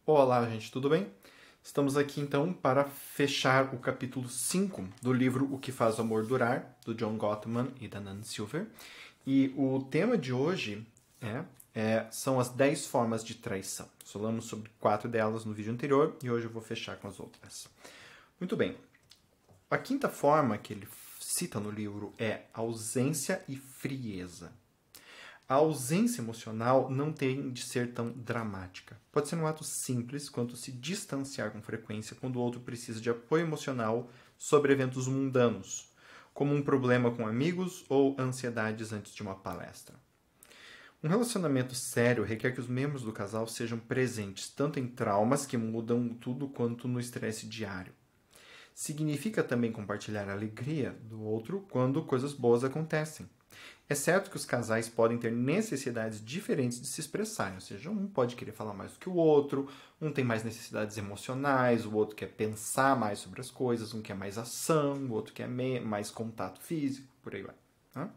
Olá, gente, tudo bem? Estamos aqui então para fechar o capítulo 5 do livro O que faz o amor durar, do John Gottman e da Nan Silver. E o tema de hoje são as 10 formas de traição. Falamos sobre 4 delas no vídeo anterior e hoje eu vou fechar com as outras. Muito bem. A quinta forma que ele cita no livro é ausência e frieza. A ausência emocional não tem de ser tão dramática. Pode ser um ato simples quanto se distanciar com frequência quando o outro precisa de apoio emocional sobre eventos mundanos, como um problema com amigos ou ansiedades antes de uma palestra. Um relacionamento sério requer que os membros do casal sejam presentes, tanto em traumas que mudam tudo quanto no estresse diário. Significa também compartilhar a alegria do outro quando coisas boas acontecem. É certo que os casais podem ter necessidades diferentes de se expressarem, ou seja, um pode querer falar mais do que o outro, um tem mais necessidades emocionais, o outro quer pensar mais sobre as coisas, um quer mais ação, o outro quer mais contato físico, por aí vai. Tá?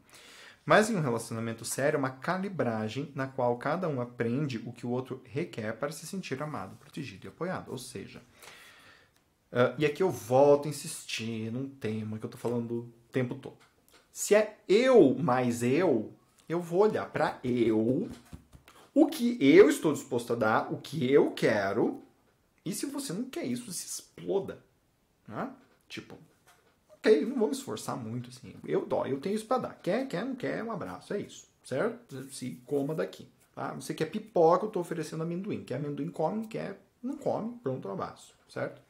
Mas em um relacionamento sério, é uma calibragem na qual cada um aprende o que o outro requer para se sentir amado, protegido e apoiado. Ou seja, e aqui eu volto a insistir num tema que eu estou falando o tempo todo. Se é eu mais eu vou olhar para eu, o que eu estou disposto a dar, o que eu quero, e se você não quer isso, se exploda. Né? Tipo, ok, não vou me esforçar muito, assim, eu tenho isso para dar. Quer, não quer, um abraço, é isso, certo? Se coma daqui. Tá? Você quer pipoca, eu estou oferecendo amendoim. Quer amendoim, come, quer, não come, pronto, um abraço, certo?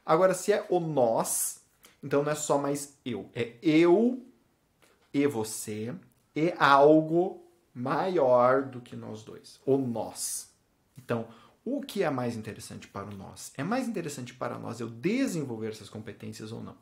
Agora, se é o nós, então não é só mais eu, é eu e você e algo maior do que nós dois, o nós. Então, o que é mais interessante para o nós? É mais interessante para nós eu desenvolver essas competências ou não?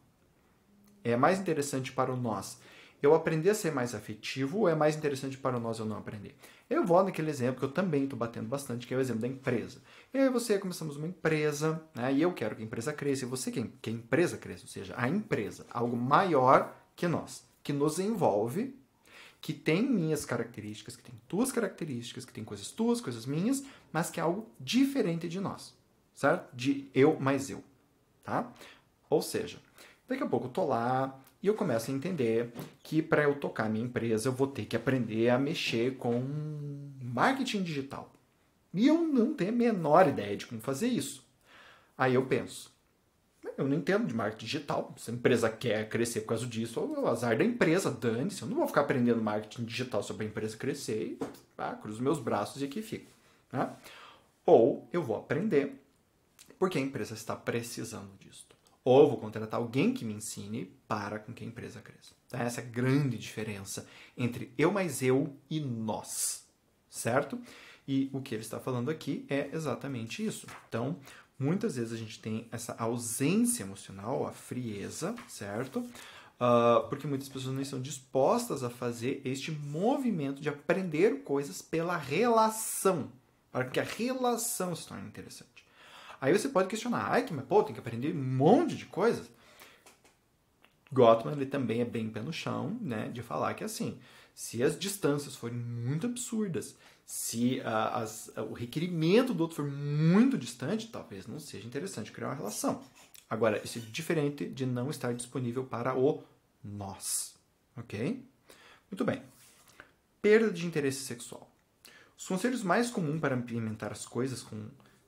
É mais interessante para o nós eu aprender a ser mais afetivo ou é mais interessante para o nós eu não aprender? Eu vou naquele exemplo que eu também estou batendo bastante, que é o exemplo da empresa. Eu e você começamos uma empresa, né, e eu quero que a empresa cresça, e você quer que a empresa cresça, ou seja, a empresa, algo maior que nós, que nos envolve, que tem minhas características, que tem tuas características, que tem coisas tuas, coisas minhas, mas que é algo diferente de nós, certo? De eu mais eu, tá? Ou seja, daqui a pouco eu tô lá e eu começo a entender que para eu tocar minha empresa eu vou ter que aprender a mexer com marketing digital. E eu não tenho a menor ideia de como fazer isso. Aí eu penso, eu não entendo de marketing digital. Se a empresa quer crescer por causa disso, é o azar da empresa, dane-se. Eu não vou ficar aprendendo marketing digital sobre a empresa crescer e cruzo meus braços e aqui fico. Né? Ou eu vou aprender porque a empresa está precisando disso. Ou eu vou contratar alguém que me ensine para com que a empresa cresça. Então, essa é a grande diferença entre eu mais eu e nós. Certo? E o que ele está falando aqui é exatamente isso. Então, muitas vezes a gente tem essa ausência emocional, a frieza, certo? Porque muitas pessoas não estão dispostas a fazer este movimento de aprender coisas pela relação, para que a relação se torne interessante. Aí você pode questionar, mas tem que aprender um monte de coisas. Gottman, ele também é bem pé no chão, né, de falar que assim, se as distâncias forem muito absurdas, se o requerimento do outro for muito distante, talvez não seja interessante criar uma relação. Agora, isso é diferente de não estar disponível para o nós. Ok? Muito bem. Perda de interesse sexual. Os conselhos mais comuns para implementar as coisas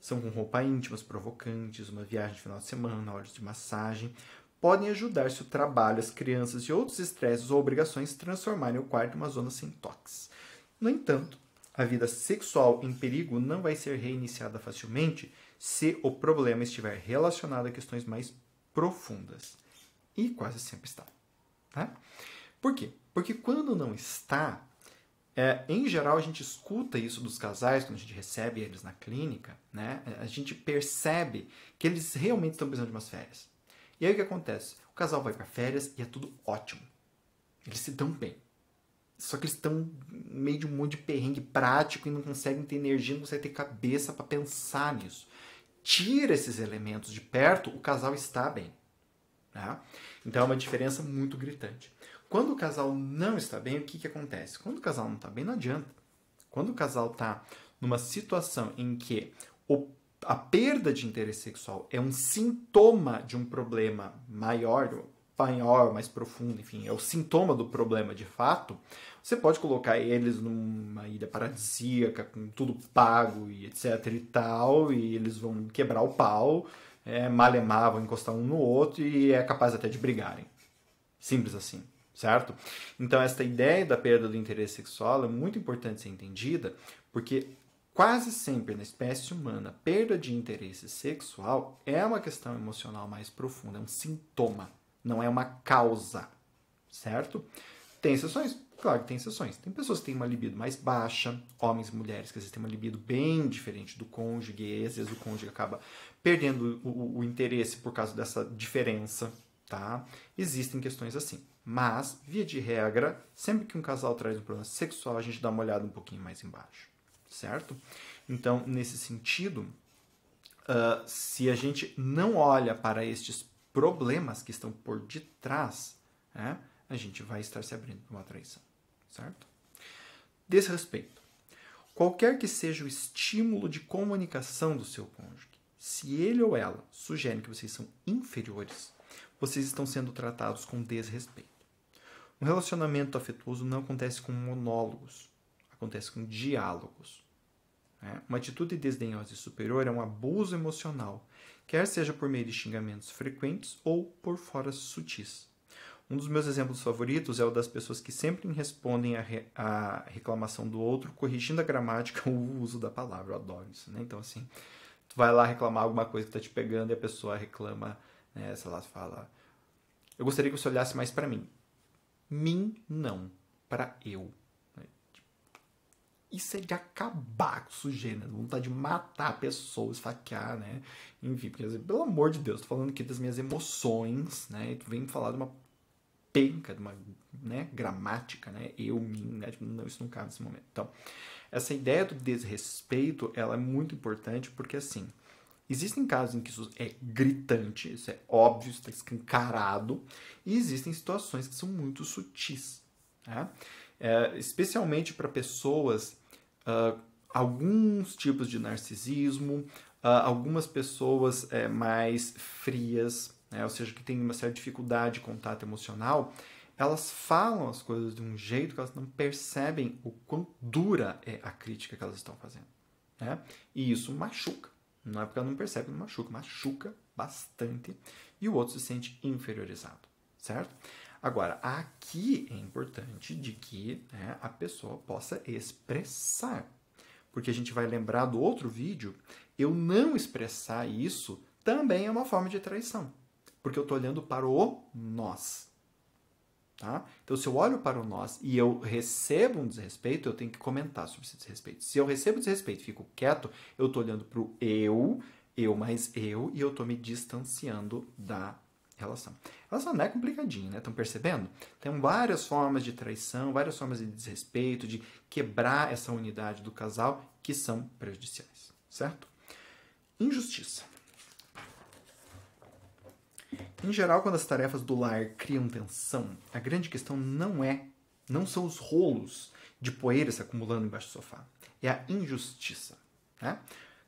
são com roupa íntimas provocantes, uma viagem de final de semana, horas de massagem, podem ajudar se o trabalho, as crianças e outros estresses ou obrigações transformarem o quarto em uma zona sem toques. No entanto, a vida sexual em perigo não vai ser reiniciada facilmente se o problema estiver relacionado a questões mais profundas. E quase sempre está. Tá? Por quê? Porque quando não está, em geral a gente escuta isso dos casais, quando a gente recebe eles na clínica, né? A gente percebe que eles realmente estão precisando de umas férias. E aí o que acontece? O casal vai para férias e é tudo ótimo. Eles se dão bem. Só que eles estão no meio de um monte de perrengue prático e não conseguem ter energia, não conseguem ter cabeça para pensar nisso. Tira esses elementos de perto, o casal está bem. Tá? Então é uma diferença muito gritante. Quando o casal não está bem, o que acontece? Quando o casal não está bem, não adianta. Quando o casal está numa situação em que a perda de interesse sexual é um sintoma de um problema maior, mais profundo, enfim, é o sintoma do problema de fato, você pode colocar eles numa ilha paradisíaca, com tudo pago e etc e tal, e eles vão quebrar o pau, malemar, vão encostar um no outro e é capaz até de brigarem. Simples assim, certo? Então, esta ideia da perda do interesse sexual é muito importante ser entendida, porque quase sempre na espécie humana, a perda de interesse sexual é uma questão emocional mais profunda, é um sintoma, não é uma causa, certo? Tem exceções? Claro que tem exceções. Tem pessoas que têm uma libido mais baixa, homens e mulheres que às vezes têm uma libido bem diferente do cônjuge, e às vezes o cônjuge acaba perdendo o interesse por causa dessa diferença, tá? Existem questões assim. Mas, via de regra, sempre que um casal traz um problema sexual, a gente dá uma olhada um pouquinho mais embaixo, certo? Então, nesse sentido, se a gente não olha para estes problemas que estão por detrás, a gente vai estar se abrindo para uma traição, certo? Desrespeito. Qualquer que seja o estímulo de comunicação do seu cônjuge, se ele ou ela sugerem que vocês são inferiores, vocês estão sendo tratados com desrespeito. Um relacionamento afetuoso não acontece com monólogos, acontece com diálogos. Uma atitude desdenhosa e superior é um abuso emocional, quer seja por meio de xingamentos frequentes ou por foras sutis. Um dos meus exemplos favoritos é o das pessoas que sempre respondem à reclamação do outro, corrigindo a gramática ou o uso da palavra. Eu adoro isso, né? Então, assim, tu vai lá reclamar alguma coisa que tá te pegando e a pessoa reclama, né? Sei lá, fala, eu gostaria que você olhasse mais para mim. Mim, não. Para eu. Isso é de acabar com o sujeito, né? Vontade de matar a pessoa, esfaquear, né? Enfim, porque, pelo amor de Deus, tô falando aqui das minhas emoções, né? E tu vem me falar de uma penca, de uma, né, gramática, né? Eu, mim, né? Não, isso não cabe nesse momento. Então, essa ideia do desrespeito, ela é muito importante porque, assim, existem casos em que isso é gritante, isso é óbvio, isso está escancarado, e existem situações que são muito sutis, né? Especialmente para pessoas, alguns tipos de narcisismo, algumas pessoas mais frias, né? Ou seja, que têm uma certa dificuldade de contato emocional, elas falam as coisas de um jeito que elas não percebem o quão dura é a crítica que elas estão fazendo, né? E isso machuca. Não é porque ela não percebe, não machuca bastante e o outro se sente inferiorizado, certo? Agora, aqui é importante de que, né, a pessoa possa expressar, porque a gente vai lembrar do outro vídeo, eu não expressar isso também é uma forma de traição, porque eu estou olhando para o nós. Tá? Então, se eu olho para o nós e eu recebo um desrespeito, eu tenho que comentar sobre esse desrespeito. Se eu recebo desrespeito e fico quieto, eu estou olhando para o eu mais eu, e eu estou me distanciando da relação. A relação não é complicadinha, né? Estão percebendo? Tem várias formas de traição, várias formas de desrespeito, de quebrar essa unidade do casal que são prejudiciais, certo? Injustiça. Em geral, quando as tarefas do lar criam tensão, a grande questão não são os rolos de poeira se acumulando embaixo do sofá. É a injustiça. Né?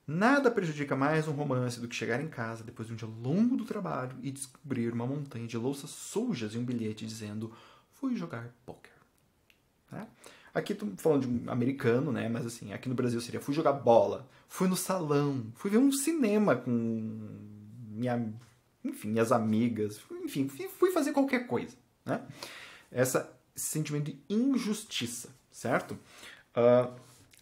Nada prejudica mais um romance do que chegar em casa depois de um dia longo do trabalho e descobrir uma montanha de louças sujas e um bilhete dizendo fui jogar pôquer. Né? Aqui estou falando de um americano, né? Mas assim, aqui no Brasil seria fui jogar bola, fui no salão, fui ver um cinema com minhas amigas, enfim, fui fazer qualquer coisa, né? Esse sentimento de injustiça, certo?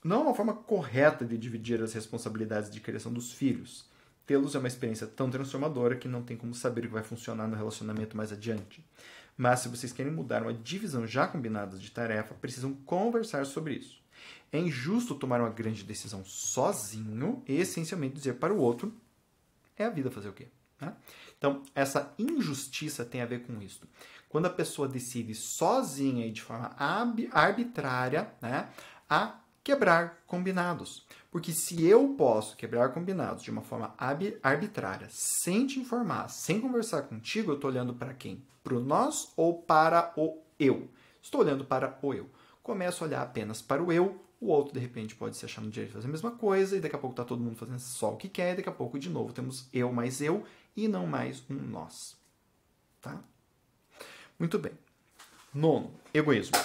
Não é uma forma correta de dividir as responsabilidades de criação dos filhos. Tê-los é uma experiência tão transformadora que não tem como saber o que vai funcionar no relacionamento mais adiante. Mas se vocês querem mudar uma divisão já combinada de tarefa, precisam conversar sobre isso. É injusto tomar uma grande decisão sozinho e essencialmente dizer para o outro é a vida fazer o quê? Né? Então, essa injustiça tem a ver com isso. Quando a pessoa decide sozinha e de forma arbitrária, né, a quebrar combinados. Porque se eu posso quebrar combinados de uma forma arbitrária, sem te informar, sem conversar contigo, eu estou olhando para quem? Para o nós ou para o eu? Estou olhando para o eu. Começo a olhar apenas para o o outro, de repente, pode se achar no direito de fazer a mesma coisa, e daqui a pouco está todo mundo fazendo só o que quer, e daqui a pouco, de novo, temos eu mais eu, e não mais um nós. Tá? Muito bem. Nono, egoísmo.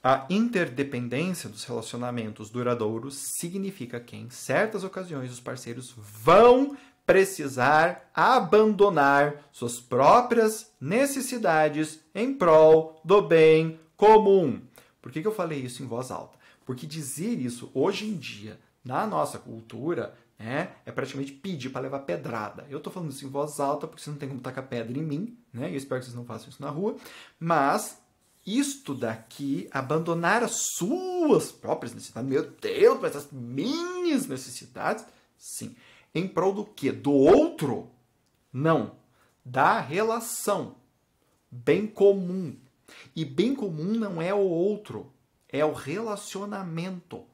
A interdependência dos relacionamentos duradouros significa que, em certas ocasiões, os parceiros vão precisar abandonar suas próprias necessidades em prol do bem comum. Por que eu falei isso em voz alta? Porque dizer isso hoje em dia, na nossa cultura, é praticamente pedir para levar pedrada. Eu estou falando isso em voz alta porque você não tem como tacar pedra em mim, né? Eu espero que vocês não façam isso na rua, mas isto daqui, abandonar as suas próprias necessidades, meu Deus, mas as minhas necessidades, sim. Em prol do quê? Do outro? Não. Da relação. Bem comum. E bem comum não é o outro, é o relacionamento.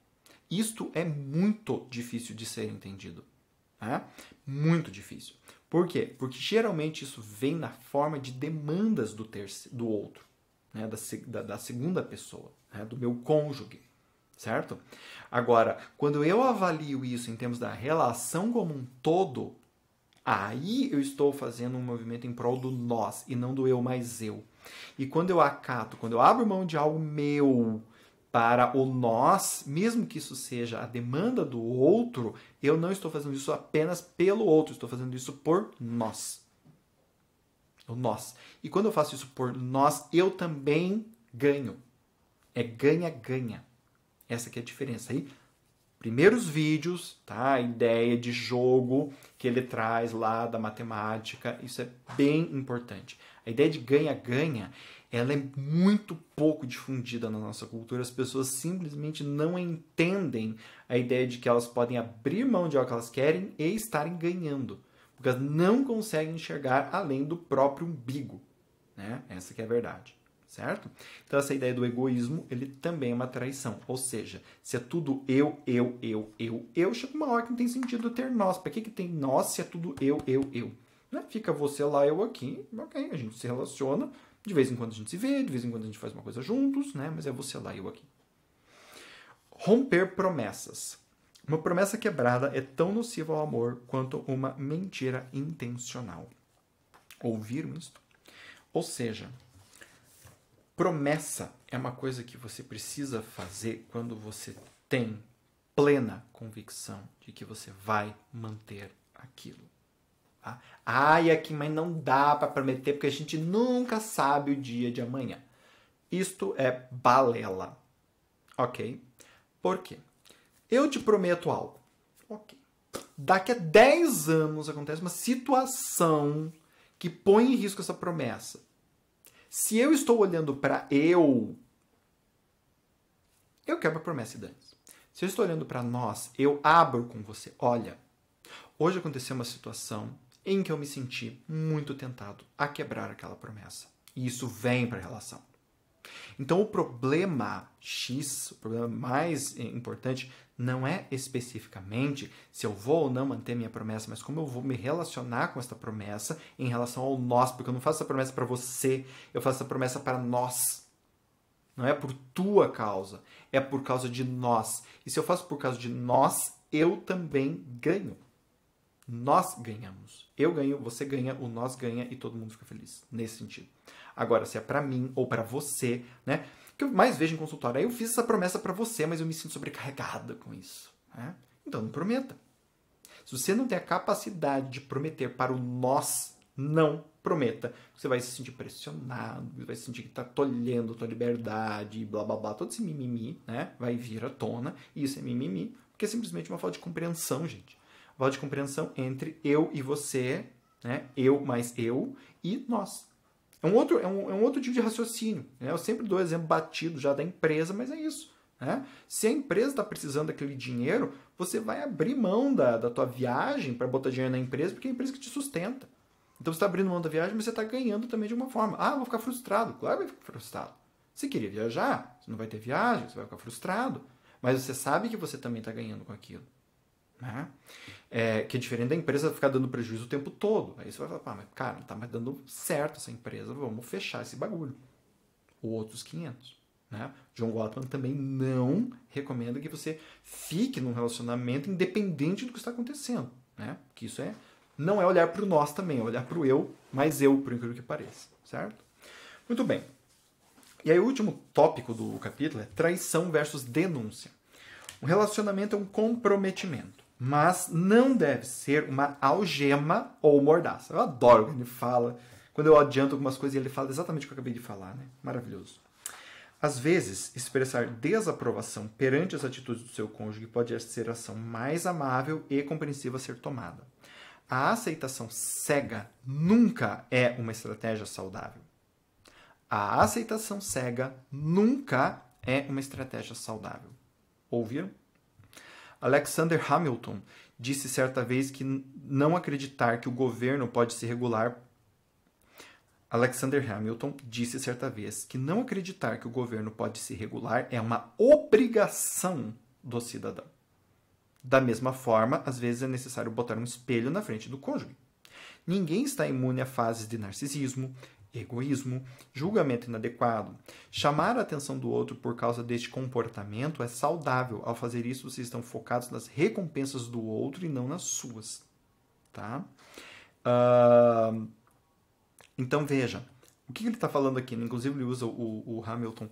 Isto é muito difícil de ser entendido. Né? Muito difícil. Por quê? Porque geralmente isso vem na forma de demandas do outro, né? da segunda pessoa, né? Do meu cônjuge. Certo? Agora, quando eu avalio isso em termos da relação como um todo, aí eu estou fazendo um movimento em prol do nós e não do eu mais eu. E quando eu acato, quando eu abro mão de algo meu para o nós, mesmo que isso seja a demanda do outro, eu não estou fazendo isso apenas pelo outro, estou fazendo isso por nós. O nós. E quando eu faço isso por nós, eu também ganho. É ganha-ganha. Essa que é a diferença. Aí, primeiros vídeos, tá? A ideia de jogo que ele traz lá da matemática, isso é bem importante. A ideia de ganha-ganha, ela é muito pouco difundida na nossa cultura. As pessoas simplesmente não entendem a ideia de que elas podem abrir mão de algo que elas querem e estarem ganhando. Porque elas não conseguem enxergar além do próprio umbigo. Né? Essa que é a verdade. Certo? Então, essa ideia do egoísmo, ele também é uma traição. Ou seja, se é tudo eu, chega uma hora que não tem sentido ter nós. Para que tem nós se é tudo eu? Né? Fica você lá, eu aqui. Ok, a gente se relaciona. De vez em quando a gente se vê, de vez em quando a gente faz uma coisa juntos, né? Mas é você lá, eu aqui. Romper promessas. Uma promessa quebrada é tão nociva ao amor quanto uma mentira intencional. Ouviram isso? Ou seja, promessa é uma coisa que você precisa fazer quando você tem plena convicção de que você vai manter aquilo. Tá? Ai, aqui, mas não dá para prometer porque a gente nunca sabe o dia de amanhã. Isto é balela. Ok? Por quê? Eu te prometo algo. Ok. Daqui a 10 anos acontece uma situação que põe em risco essa promessa. Se eu estou olhando para eu quebro a promessa e dane-se. Se eu estou olhando para nós, eu abro com você. Olha, hoje aconteceu uma situação em que eu me senti muito tentado a quebrar aquela promessa. E isso vem para a relação. Então, o problema X, o problema mais importante, não é especificamente se eu vou ou não manter minha promessa, mas como eu vou me relacionar com essa promessa em relação ao nós, porque eu não faço essa promessa para você, eu faço essa promessa para nós. Não é por tua causa, é por causa de nós. E se eu faço por causa de nós, eu também ganho. Nós ganhamos. Eu ganho, você ganha, o nós ganha e todo mundo fica feliz. Nesse sentido. Agora, se é para mim ou para você, né? O que eu mais vejo em consultório é eu fiz essa promessa para você, mas eu me sinto sobrecarregada com isso. Né? Então, não prometa. Se você não tem a capacidade de prometer para o nós, não prometa. Você vai se sentir pressionado, vai se sentir que está tolhendo a tua liberdade, blá, blá, blá. Todo esse mimimi, né? Vai vir à tona. E isso é mimimi, porque é simplesmente uma falta de compreensão, gente. Falta de compreensão entre eu e você, né? Eu mais eu e nós. É um outro tipo de raciocínio. Né? Eu sempre dou exemplo batido já da empresa, mas é isso. Né? Se a empresa está precisando daquele dinheiro, você vai abrir mão da tua viagem para botar dinheiro na empresa, porque é a empresa que te sustenta. Então você está abrindo mão da viagem, mas você está ganhando também de uma forma. Ah, vou ficar frustrado. Claro que vai ficar frustrado. Se queria viajar, você não vai ter viagem, você vai ficar frustrado. Mas você sabe que você também está ganhando com aquilo. Né? Que é diferente da empresa ficar dando prejuízo o tempo todo. Aí você vai falar, mas cara, não tá mais dando certo essa empresa, vamos fechar esse bagulho. Ou outros 500. né? John Gottman também não recomenda que você fique num relacionamento independente do que está acontecendo, né? Que isso não é olhar para o nós também, é olhar para o eu, mais eu, por incrível que pareça, certo? Muito bem. E aí o último tópico do capítulo é traição versus denúncia. Um relacionamento é um comprometimento, mas não deve ser uma algema ou mordaça. Eu adoro quando ele fala, quando eu adianto algumas coisas e ele fala exatamente o que eu acabei de falar, né? Maravilhoso. Às vezes, expressar desaprovação perante as atitudes do seu cônjuge pode ser a ação mais amável e compreensiva a ser tomada. A aceitação cega nunca é uma estratégia saudável. A aceitação cega nunca é uma estratégia saudável. Ouviram? Alexander Hamilton disse certa vez que não acreditar que o governo pode se regular. Alexander Hamilton disse certa vez que não acreditar que o governo pode se regular é uma obrigação do cidadão. Da mesma forma, às vezes é necessário botar um espelho na frente do cônjuge. Ninguém está imune a fases de narcisismo, egoísmo, julgamento inadequado. Chamar a atenção do outro por causa deste comportamento é saudável. Ao fazer isso, vocês estão focados nas recompensas do outro e não nas suas. Tá? Então, veja. O que ele está falando aqui? Inclusive, ele usa o Hamilton,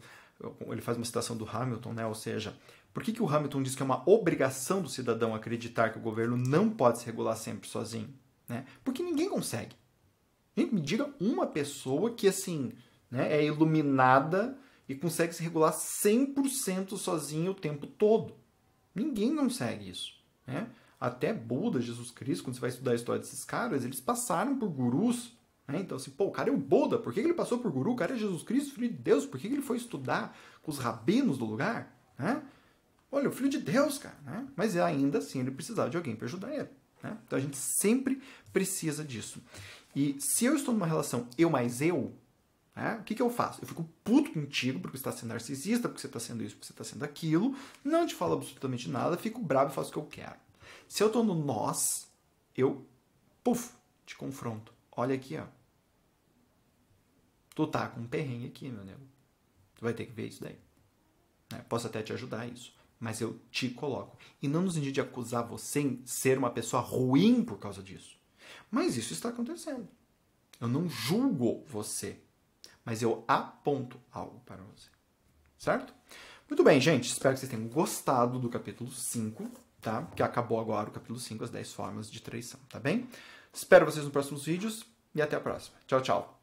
ele faz uma citação do Hamilton, né? Ou seja, por que o Hamilton diz que é uma obrigação do cidadão acreditar que o governo não pode se regular sempre sozinho? Né? Porque ninguém consegue. Gente, me diga uma pessoa que, assim, né, é iluminada e consegue se regular 100% sozinho o tempo todo. Ninguém consegue isso. Né? Até Buda, Jesus Cristo, quando você vai estudar a história desses caras, eles passaram por gurus. Né? Então, assim, o cara é o Buda, por que ele passou por guru? O cara é Jesus Cristo, filho de Deus, por que ele foi estudar com os rabinos do lugar? Né? Olha, o filho de Deus, cara. Né? Mas ainda assim, ele precisava de alguém para ajudar ele. Né? Então, a gente sempre precisa disso. E se eu estou numa relação eu mais eu, né, o que eu faço? Eu fico puto contigo porque você está sendo narcisista, porque você está sendo isso, porque você está sendo aquilo, não te falo absolutamente nada, fico bravo e faço o que eu quero. Se eu estou no nós, eu, te confronto. Olha aqui, ó. Tu tá com um perrengue aqui, meu nego. Tu vai ter que ver isso daí. Né? Posso até te ajudar a isso, mas eu te coloco. E não no sentido de acusar você em ser uma pessoa ruim por causa disso. Mas isso está acontecendo. Eu não julgo você, mas eu aponto algo para você. Certo? Muito bem, gente. Espero que vocês tenham gostado do capítulo 5, tá? Que acabou agora o capítulo 5, as 10 formas de traição, tá bem? Espero vocês nos próximos vídeos e até a próxima. Tchau, tchau.